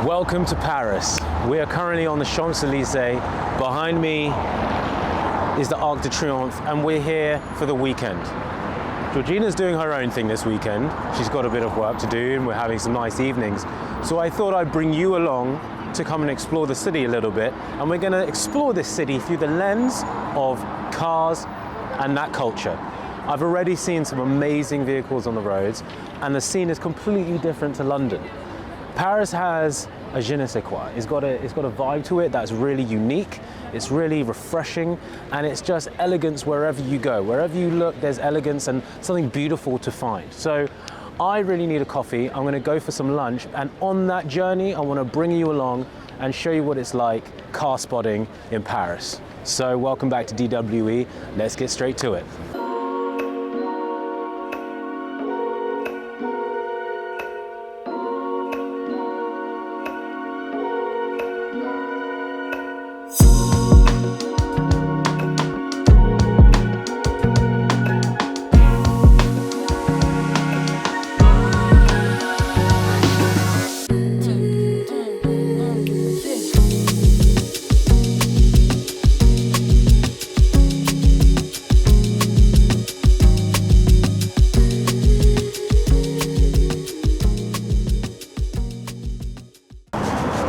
Welcome to Paris. We are currently on the Champs-Elysees. Behind me is the Arc de Triomphe, and we're here for the weekend. Georgina's doing her own thing this weekend. She's got a bit of work to do and we're having some nice evenings. So I thought I'd bring you along to come and explore the city a little bit. And we're gonna explore this city through the lens of cars and that culture. I've already seen some amazing vehicles on the roads, and the scene is completely different to London. Paris has a je ne sais quoi. It's got a vibe to it that's really unique. It's really refreshing, and it's just elegance wherever you go. Wherever you look, there's elegance and something beautiful to find. So I really need a coffee. I'm gonna go for some lunch, and on that journey, I wanna bring you along and show you what it's like car spotting in Paris. So welcome back to DWE. Let's get straight to it.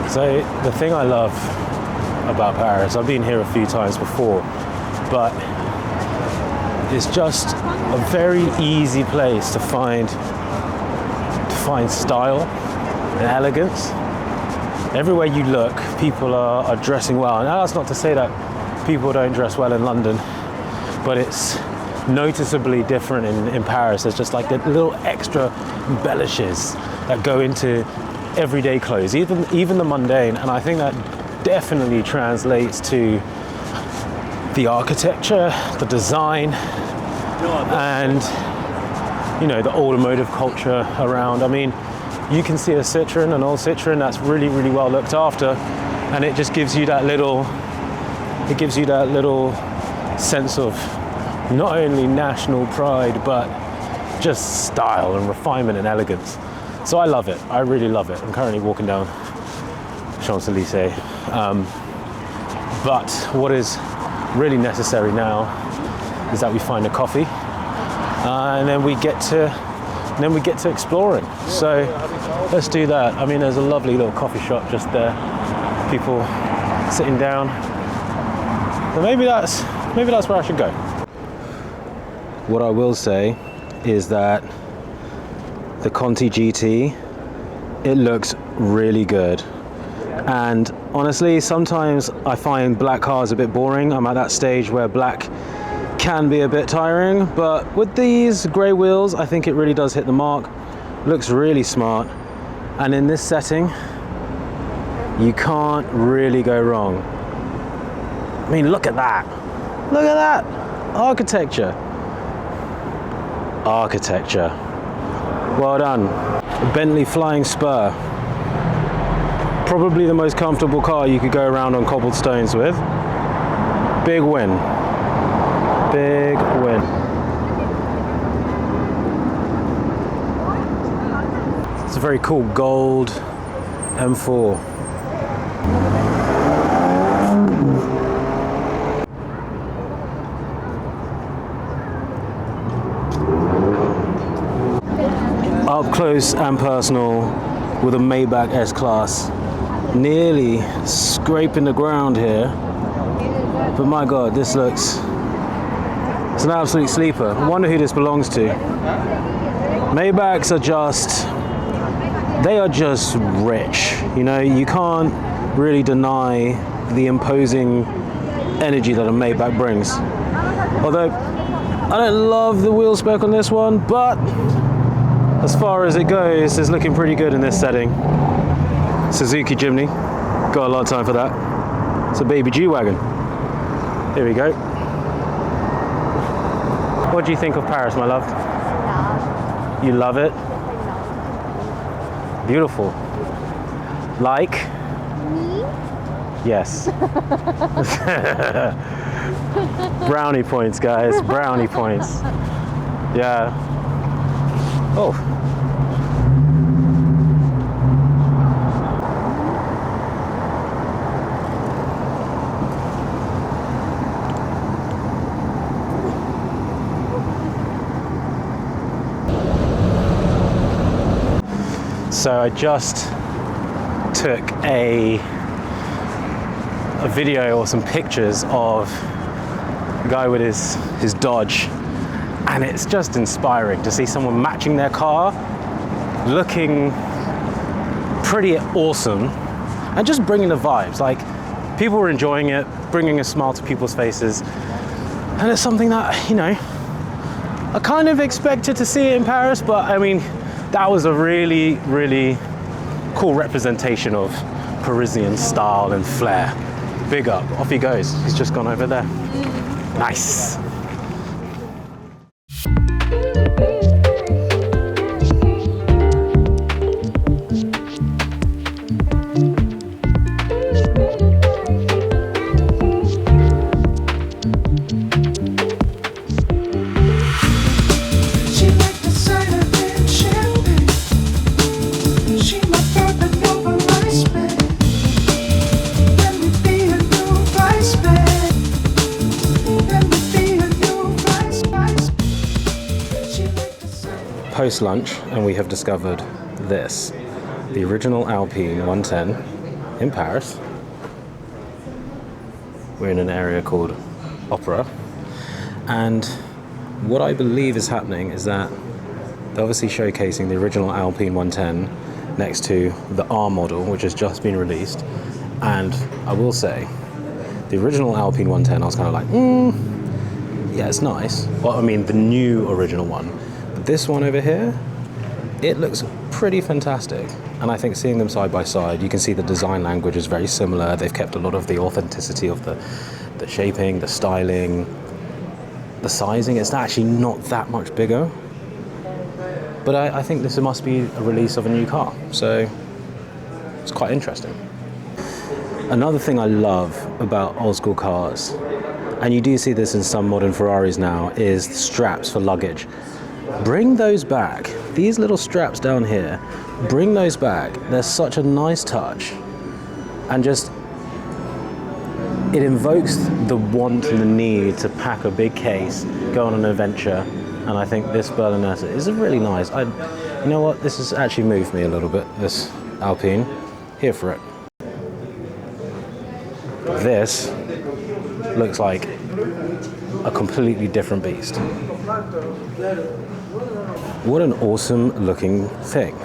So the thing I love about Paris, I've been here a few times before, but it's just a very easy place to find style and elegance. Everywhere you look, people are dressing well. And that's not to say that people don't dress well in London, but it's noticeably different in Paris. There's just like the little extra embellishes that go into everyday clothes, even the mundane, and I think that definitely translates to the architecture, the design, and the automotive culture around. I mean, you can see an old Citroen that's really, really well looked after, and it just gives you that little sense of not only national pride, but just style and refinement and elegance. So I love it. I really love it. I'm currently walking down Champs-Elysees. But what is really necessary now is that we find a coffee, and then we get to exploring. So let's do that. I mean, there's a lovely little coffee shop just there. People sitting down. So maybe that's where I should go. What I will say is that the Conti GT, it looks really good. And honestly, sometimes I find black cars a bit boring. I'm at that stage where black can be a bit tiring, but with these grey wheels, I think it really does hit the mark. Looks really smart. And in this setting, you can't really go wrong. I mean, look at that. Look at that. Architecture. Well done. A Bentley Flying Spur. Probably the most comfortable car you could go around on cobbled stones with. Big win. Big win. It's a very cool gold M4. Up close and personal with a Maybach S-Class. Nearly scraping the ground here. But my God, it's an absolute sleeper. I wonder who this belongs to. Maybachs they are just rich. You can't really deny the imposing energy that a Maybach brings. Although, I don't love the wheel spec on this one, but as far as it goes, it's looking pretty good in this setting. Suzuki Jimny, got a lot of time for that. It's a baby G-Wagon. Here we go. What do you think of Paris, my love? You love it? Beautiful. Like? Me? Yes. Brownie points, guys. Brownie points. Yeah. Oh. So I just took a video or some pictures of a guy with his Dodge, and it's just inspiring to see someone matching their car, looking pretty awesome, and just bringing the vibes. Like, people were enjoying it, bringing a smile to people's faces, and it's something that, you know, I kind of expected to see it in Paris, but I mean, that was a really, really cool representation of Parisian style and flair. Big up, off he goes. He's just gone over there. Nice. Post lunch, and we have discovered this, the original Alpine 110 in Paris. We're in an area called Opera, and what I believe is happening is that they're obviously showcasing the original Alpine 110 next to the R model, which has just been released. And I will say, the original Alpine 110, I was kind of like, yeah, it's nice. Well, I mean, the new original one. This one over here, it looks pretty fantastic, and I think seeing them side by side, you can see the design language is very similar. They've kept a lot of the authenticity of the shaping, the styling, the sizing. It's actually not that much bigger, but I think this must be a release of a new car, so it's quite interesting. Another thing I love about old school cars, and you do see this in some modern Ferraris now, is the straps for luggage. Bring those back. These little straps down here, bring those back. They're such a nice touch, and just, it invokes the want and the need to pack a big case, go on an adventure, and I think this Berlinetta is really nice. You know what, this has actually moved me a little bit, this Alpine. Here for it. This looks like a completely different beast. What an awesome looking thing.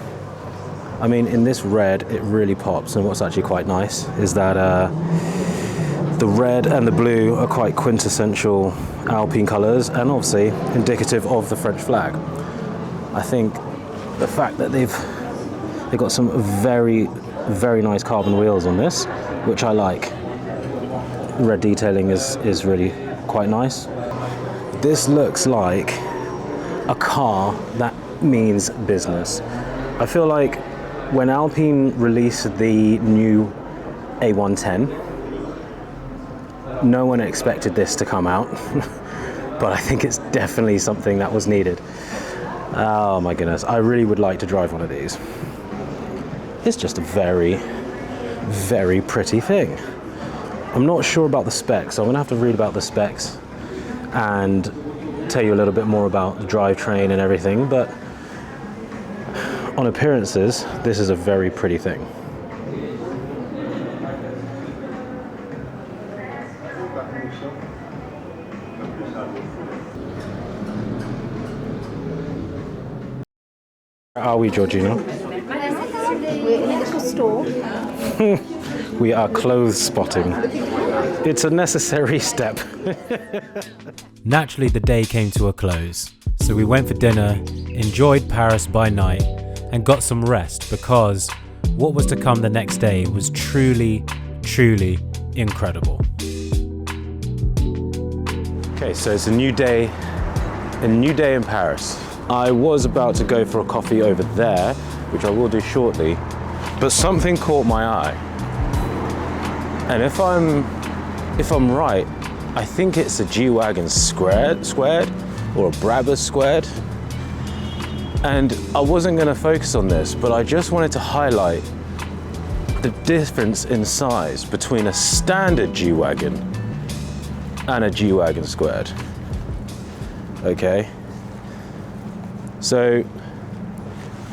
I mean, in this red, it really pops, and what's actually quite nice is that the red and the blue are quite quintessential Alpine colours, and obviously indicative of the French flag. I think the fact that they've got some very, very nice carbon wheels on this, which I like. Red detailing is really quite nice. This looks like a car that means business. I feel like when Alpine released the new A110, no one expected this to come out, but I think it's definitely something that was needed. Oh my goodness, I really would like to drive one of these. It's just a very, very pretty thing. I'm not sure about the specs, so I'm gonna have to read about the specs and tell you a little bit more about the drivetrain and everything, but on appearances, this is a very pretty thing. Where are we, Georgina? We're in a little store. We are clothes spotting. It's a necessary step. Naturally, the day came to a close, so we went for dinner, enjoyed Paris by night, and got some rest, because what was to come the next day was truly, truly incredible. Okay, so it's a new day in Paris. I was about to go for a coffee over there, which I will do shortly, but something caught my eye. And if I'm right, I think it's a G-Wagon squared or a Brabus squared. And I wasn't going to focus on this, but I just wanted to highlight the difference in size between a standard G-Wagon and a G-Wagon squared. Okay, so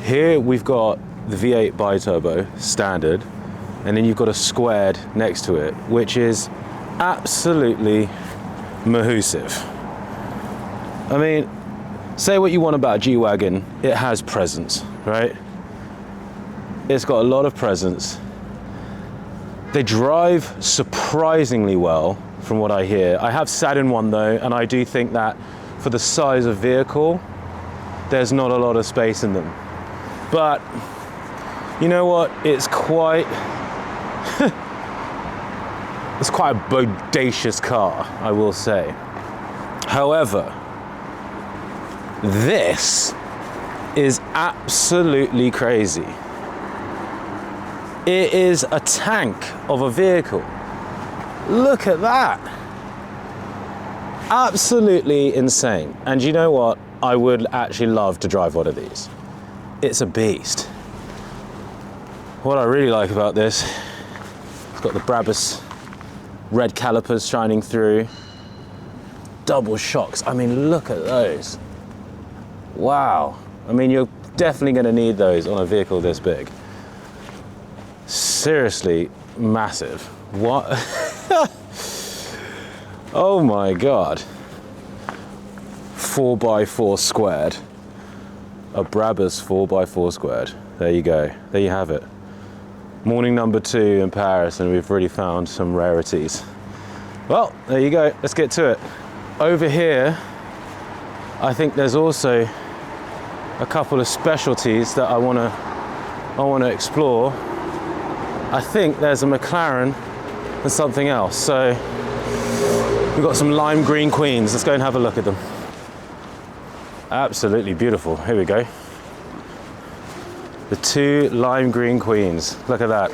here we've got the V8 bi-turbo standard, and then you've got a squared next to it, which is absolutely massive. I mean, say what you want about a G-Wagon, it has presence, right? It's got a lot of presence. They drive surprisingly well, from what I hear. I have sat in one though, and I do think that for the size of vehicle, there's not a lot of space in them. But you know what? It's quite it's quite a bodacious car, I will say. However, this is absolutely crazy. It is a tank of a vehicle. Look at that. Absolutely insane. And you know what? I would actually love to drive one of these. It's a beast. What I really like about this, it's got the Brabus red calipers shining through. Double shocks. I mean, look at those. Wow. I mean, you're definitely going to need those on a vehicle this big. Seriously massive. What? Oh my God. 4x4 squared. A Brabus 4x4 squared. There you go. There you have it. Morning number 2 in Paris, and we've really found some rarities. Well, there you go. Let's get to it. Over here, I think there's also a couple of specialties that I want to explore. I think there's a McLaren and something else. So we've got some lime green queens. Let's go and have a look at them. Absolutely beautiful. Here we go. The 2 lime green queens. Look at that.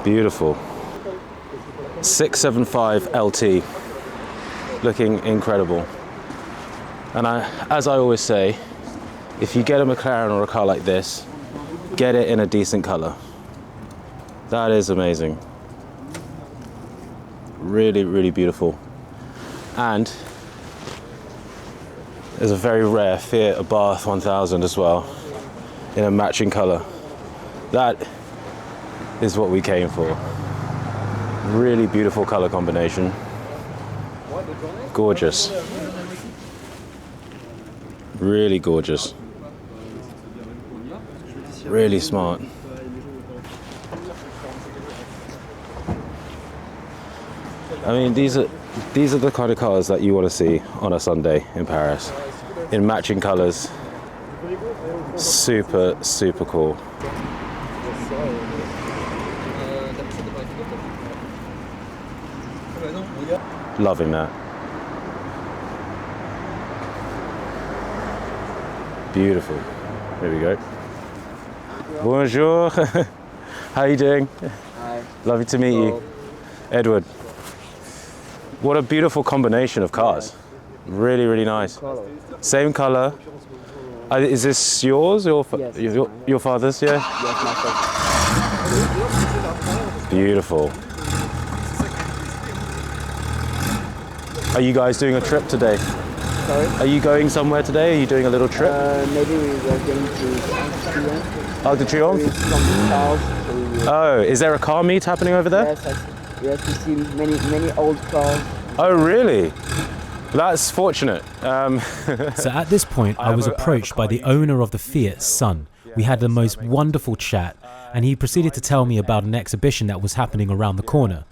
Beautiful. 675 LT. Looking incredible. And as I always say, if you get a McLaren or a car like this, get it in a decent color. That is amazing. Really, really beautiful. And there's a very rare Fiat Abarth 1000 as well, in a matching color. That is what we came for. Really beautiful color combination. Gorgeous. Really gorgeous. Really smart. I mean, these are the kind of cars that you want to see on a Sunday in Paris, in matching colors. Super, super cool. Loving that. Beautiful. There we go. Bonjour. How are you doing? Hi. Lovely to meet you. Edward. What a beautiful combination of cars. Really, really nice. Same color. Is this yours? Your father's? Yeah? Yes, my first. Beautiful. Are you guys doing a trip today? Sorry? Are you going somewhere today? Are you doing a little trip? Maybe we were going to Arc de Triomphe? from the south. Oh, is there a car meet happening over there? Yes, we see many old cars. Oh, really? That's fortunate. So at this point, I was approached by the owner of the Fiat's son. We had the most wonderful chat, and he proceeded to tell me about an exhibition that was happening around the corner.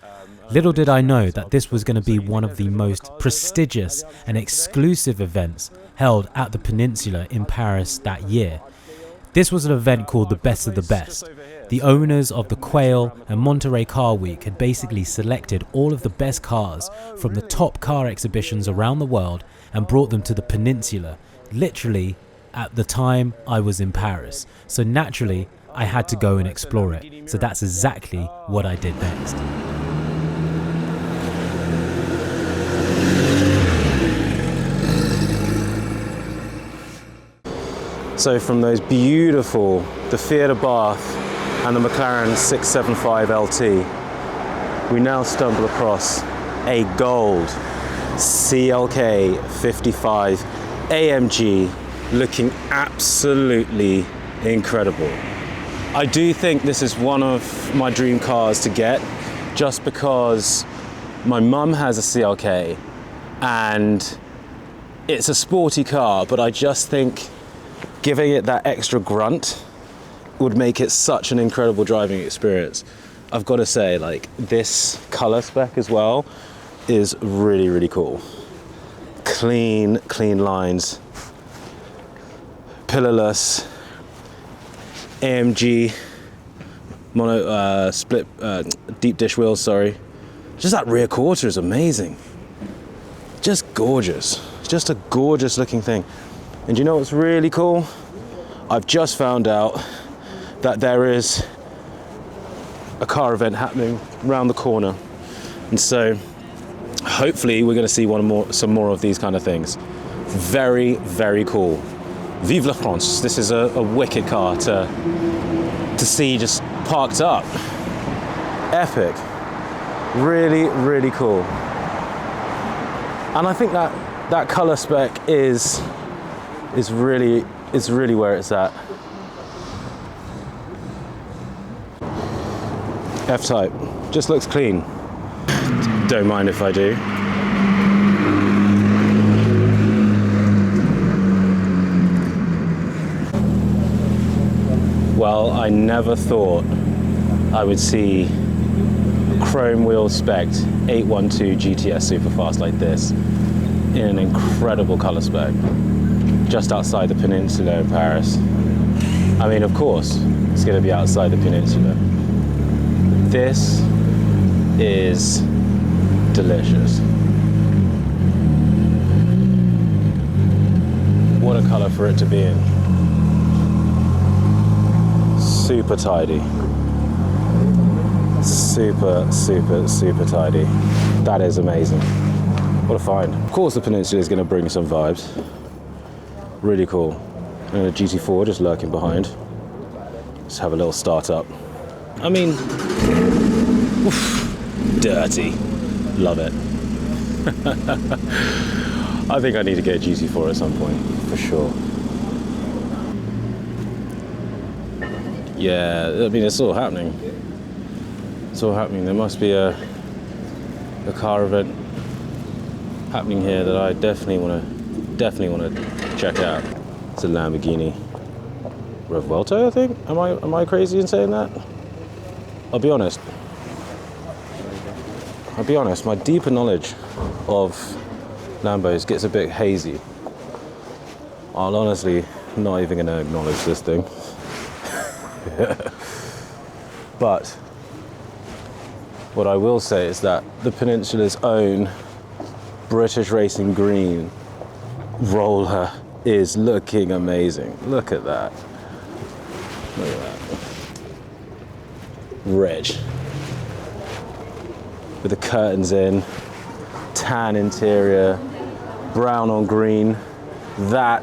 Little did I know that this was going to be one of the most prestigious and exclusive events held at the Peninsula in Paris that year. This was an event called the Best of the Best. The owners of the Quail and Monterey Car Week had basically selected all of the best cars from the top car exhibitions around the world and brought them to the Peninsula, literally at the time I was in Paris. So naturally, I had to go and explore it. So that's exactly what I did next. So from those beautiful, the Fiat Abarth and the McLaren 675 LT, we now stumble across a gold CLK 55 AMG looking absolutely incredible. I do think this is one of my dream cars to get, just because my mum has a CLK and it's a sporty car, but I just think giving it that extra grunt would make it such an incredible driving experience. I've got to say, like, this color spec as well is really, really cool. Clean lines, pillarless, AMG mono split deep dish wheels, sorry. Just that rear quarter is amazing. Just gorgeous. Just a gorgeous looking thing. And you know what's really cool? I've just found out that there is a car event happening around the corner. And so hopefully we're going to see some more of these kind of things. Very, very cool. Vive la France. This is a wicked car to see just parked up. Epic. Really, really cool. And I think that color spec is really where it's at. F-Type, just looks clean. Don't mind if I do. Well, I never thought I would see a chrome wheel spec'd 812 GTS Superfast like this in an incredible color spec, just outside the Peninsula in Paris. I mean, of course, it's going to be outside the Peninsula. This is delicious. What a color for it to be in. Super tidy. Super tidy. That is amazing. What a find. Of course the Peninsula is going to bring some vibes. Really cool. And a GT4 just lurking behind. Let's have a little start up. I mean, oof, dirty. Love it. I think I need to get a GT4 at some point, for sure. Yeah, I mean, it's all happening. It's all happening. There must be a car event happening here that I definitely want to check out. It's a Lamborghini Revuelto, I think. Am I crazy in saying that? I'll be honest, my deeper knowledge of Lambos gets a bit hazy. I'll honestly not even going to acknowledge this thing. But what I will say is that the Peninsula's own British Racing Green roller is looking amazing. Look at that. Look at that. Red. With the curtains in, tan interior, brown on green. That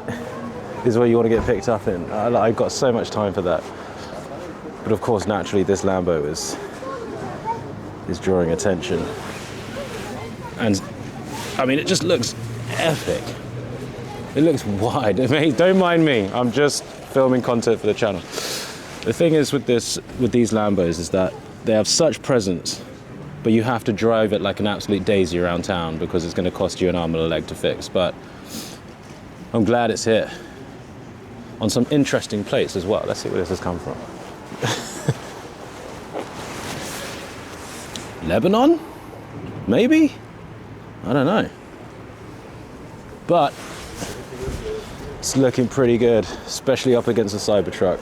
is where you want to get picked up in. I've got so much time for that. But of course, naturally, this Lambo is drawing attention. And I mean, it just looks epic. It looks wide. I mean, don't mind me. I'm just filming content for the channel. The thing is with these Lambos is that they have such presence, but you have to drive it like an absolute daisy around town because it's going to cost you an arm and a leg to fix. But I'm glad it's here on some interesting plates as well. Let's see where this has come from. Lebanon? Maybe? I don't know. But it's looking pretty good, especially up against the Cybertruck.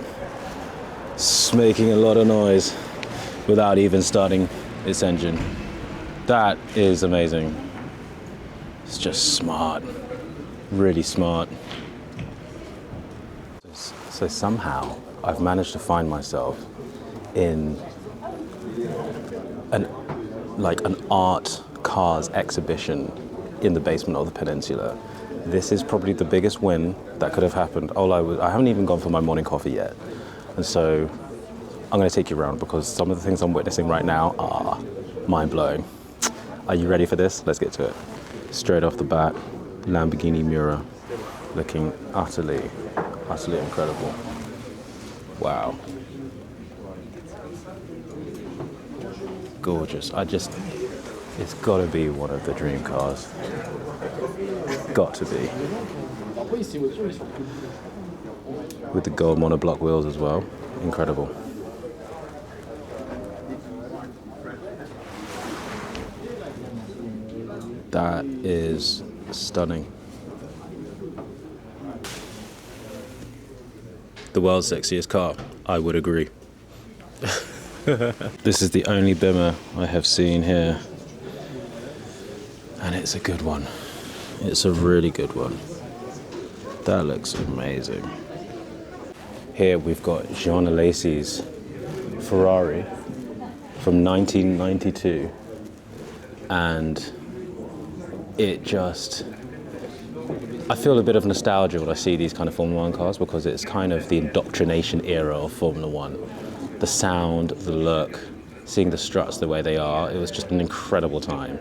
It's making a lot of noise without even starting its engine. That is amazing. It's just smart, really smart. So somehow I've managed to find myself in an art cars exhibition in the basement of the Peninsula. This is probably the biggest win that could have happened. I haven't even gone for my morning coffee yet. And so I'm going to take you around because some of the things I'm witnessing right now are mind-blowing. Are you ready for this? Let's get to it. Straight off the bat, Lamborghini Miura. looking utterly incredible. Wow. Gorgeous. It's got to be one of the dream cars. Got to be. With the gold monoblock wheels as well. Incredible. That is stunning. The world's sexiest car, I would agree. This is the only Bimmer I have seen here, and it's a good one. It's a really good one. That looks amazing. Here we've got Jean Alesi's Ferrari from 1992, and I feel a bit of nostalgia when I see these kind of Formula One cars, because it's kind of the indoctrination era of Formula One. The sound, the look, seeing the struts the way they are, it was just an incredible time.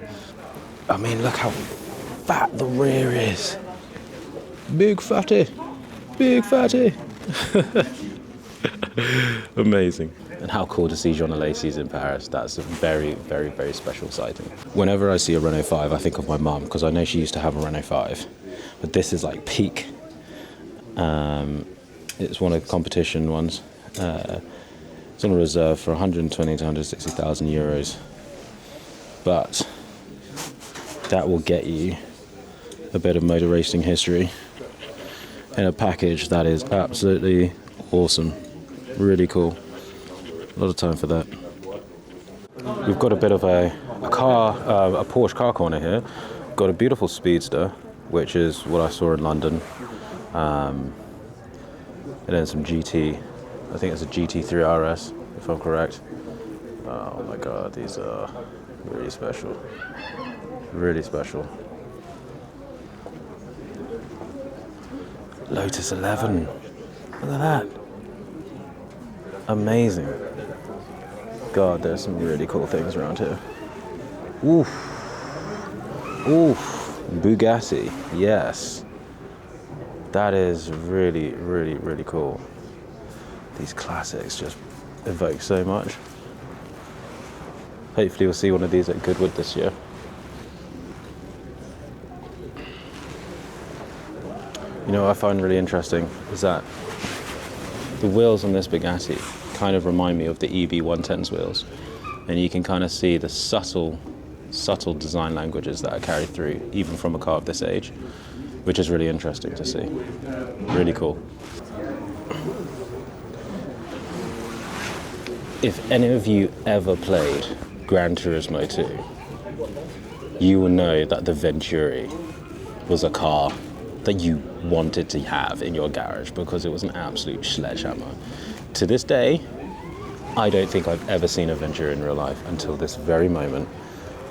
I mean, look how fat the rear is. Big fatty, big fatty. Amazing. And how cool to see Jean Alesi's in Paris. That's a very, very, very special sighting. Whenever I see a Renault 5, I think of my mum, because I know she used to have a Renault 5. But this is like peak. It's one of the competition ones. It's on a reserve for 120 to 160,000 euros. But that will get you a bit of motor racing history in a package that is absolutely awesome. Really cool. A lot of time for that. We've got a bit of a Porsche car corner here. Got a beautiful Speedster, which is what I saw in London. And then some GT. I think it's a GT3 RS, if I'm correct. Oh my god, these are really special. Really special. Lotus 11. Look at that. Amazing. God, there's some really cool things around here. Oof. Oof. Bugatti. Yes. That is really, really, really cool. These classics just evoke so much. Hopefully we'll see one of these at Goodwood this year. You know what I find really interesting is that the wheels on this Bugatti kind of remind me of the EB110's wheels. And you can kind of see the subtle design languages that are carried through, even from a car of this age, which is really interesting to see. Really cool. If any of you ever played Gran Turismo 2, you will know that the Venturi was a car that you wanted to have in your garage because it was an absolute sledgehammer. To this day, I don't think I've ever seen a Venturi in real life until this very moment.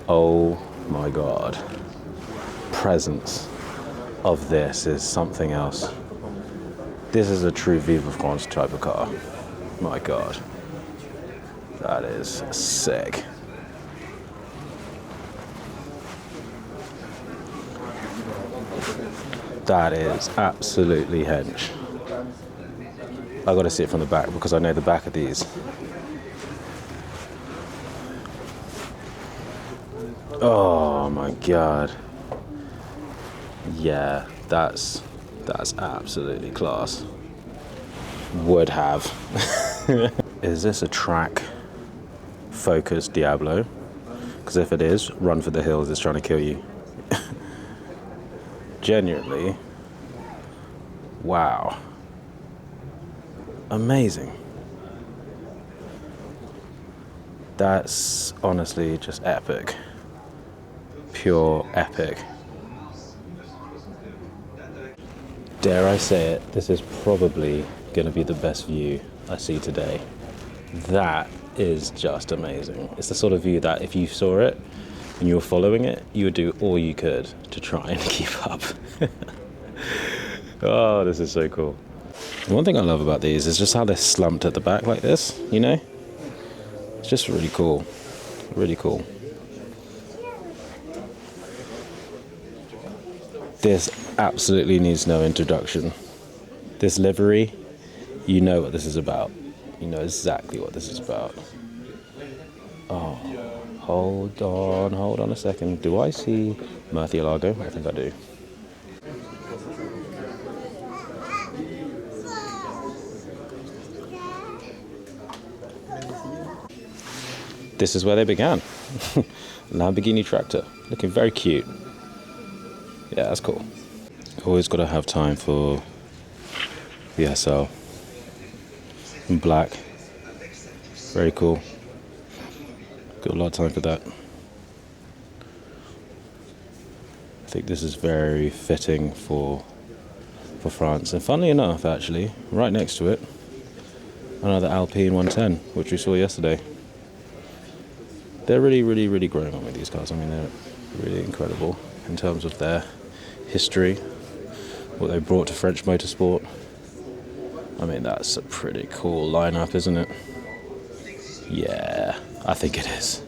Oh my god. Presence of this is something else. This is a true Vive France type of car. My god. That is sick. That is absolutely hench. I gotta see it from the back because I know the back of these. Oh my god. Yeah, that's absolutely class. Would have. Is this a track focused Diablo? Because if it is, run for the hills, it's trying to kill you. Genuinely. Wow. Amazing. That's honestly just epic. Pure epic. Dare I say it, this is probably going to be the best view I see today. That is just amazing. It's the sort of view that if you saw it and you were following it, you would do all you could to try and keep up. Oh, this is so cool. One thing I love about these is just how they're slumped at the back like this, you know? It's just really cool. Really cool. This absolutely needs no introduction. This livery, you know what this is about. You know exactly what this is about. Oh, hold on a second. Do I see Murcielago? I think I do. This is where they began. Lamborghini tractor, looking very cute. Yeah, that's cool. Always got to have time for the SL. In black, very cool. Got a lot of time for that. I think this is very fitting for France. And funnily enough, actually, right next to it, another Alpine 110, which we saw yesterday. They're really growing on with these cars. I mean, they're really incredible in terms of their history, what they brought to French motorsport. I mean, that's a pretty cool lineup, isn't it? Yeah, I think it is.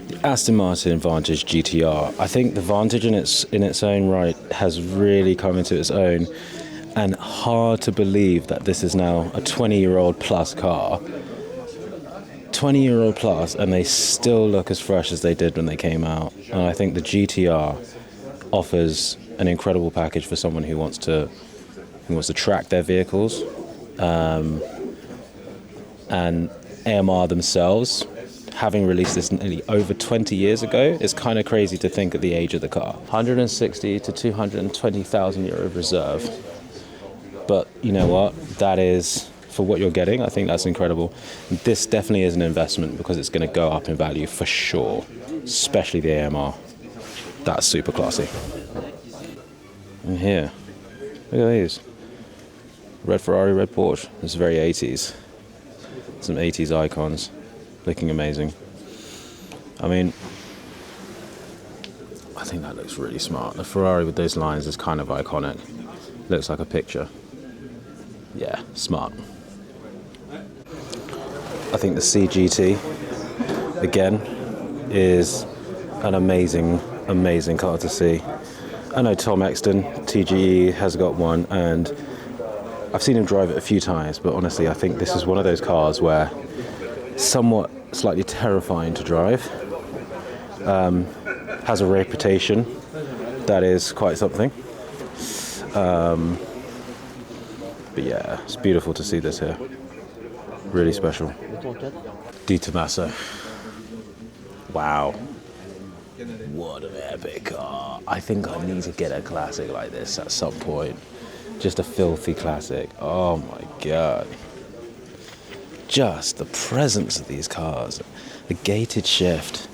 The Aston Martin Vantage GTR. I think the Vantage in its own right has really come into its own, and hard to believe that this is now a 20-year-old plus car. 20-year-old plus, and they still look as fresh as they did when they came out. And I think the GTR offers an incredible package for someone who wants to track their vehicles. And AMR themselves, having released this nearly over 20 years ago, is kind of crazy to think at the age of the car. 160 to 220,000 euro reserve. But you know what? That is, for what you're getting, I think that's incredible. This definitely is an investment because it's going to go up in value for sure, especially the AMR. That's super classy. And here, look at these. Red Ferrari, red Porsche. It's very 80s. Some 80s icons, looking amazing. I mean, I think that looks really smart. The Ferrari with those lines is kind of iconic. Looks like a picture. Yeah, smart. I think the CGT, again, is an amazing car to see. I know Tom Exton, TGE, has got one, and I've seen him drive it a few times, but honestly, I think this is one of those cars where somewhat slightly terrifying to drive. Has a reputation that is quite something. But yeah, it's beautiful to see this here. Really special. Di Tommaso. Wow. What an epic car. I think I need to get a classic like this at some point. Just a filthy classic. Oh my god. Just the presence of these cars. The gated shift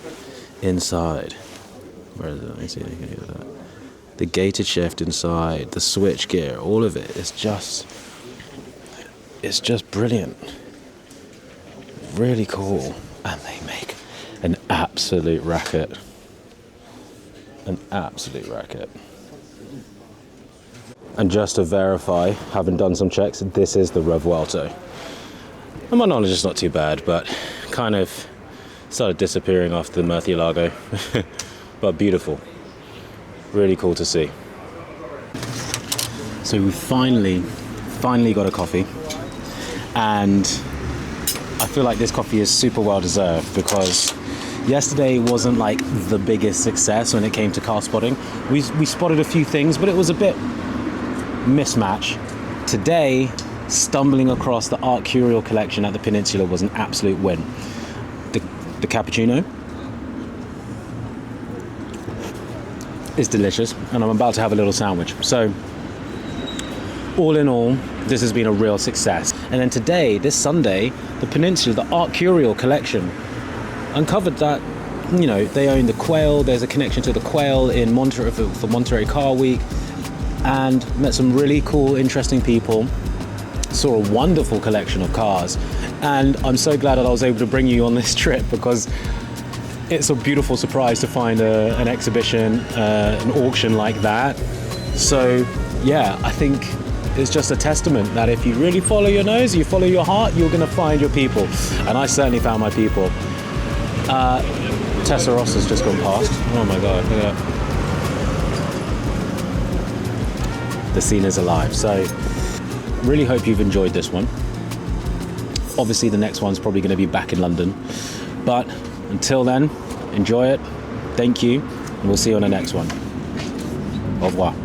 inside. Where is it? Let me see if you can hear that. The gated shift inside, the switch gear, all of it is just, it's just brilliant. Really cool. And they make an absolute racket. An absolute racket. And just to verify, having done some checks, this is the Revuelto. And my knowledge is not too bad, but kind of started disappearing after the Murcielago. But beautiful. Really cool to see. So we finally got a coffee. And I feel like this coffee is super well deserved because yesterday wasn't like the biggest success when it came to car spotting. We spotted a few things, but it was a bit mismatch. Today, stumbling across the Art Curial collection at the Peninsula was an absolute win. The cappuccino is delicious, and I'm about to have a little sandwich. So, all in all, this has been a real success. And then today, this Sunday, the Peninsula, the Art Curial collection, uncovered that, you know, they own the Quail. There's a connection to the Quail in Monterey for Monterey Car Week, and met some really cool, interesting people. Saw a wonderful collection of cars, and I'm so glad that I was able to bring you on this trip because it's a beautiful surprise to find an exhibition, an auction like that. So yeah, I think it's just a testament that if you really follow your nose, you follow your heart, you're going to find your people. And I certainly found my people. Tessa Ross has just gone past. Oh my god, look at that. the scene is alive. So really hope you've enjoyed this one. Obviously the next one's probably going to be back in London, but until then, enjoy it. Thank you, and we'll see you on the next one. Au revoir.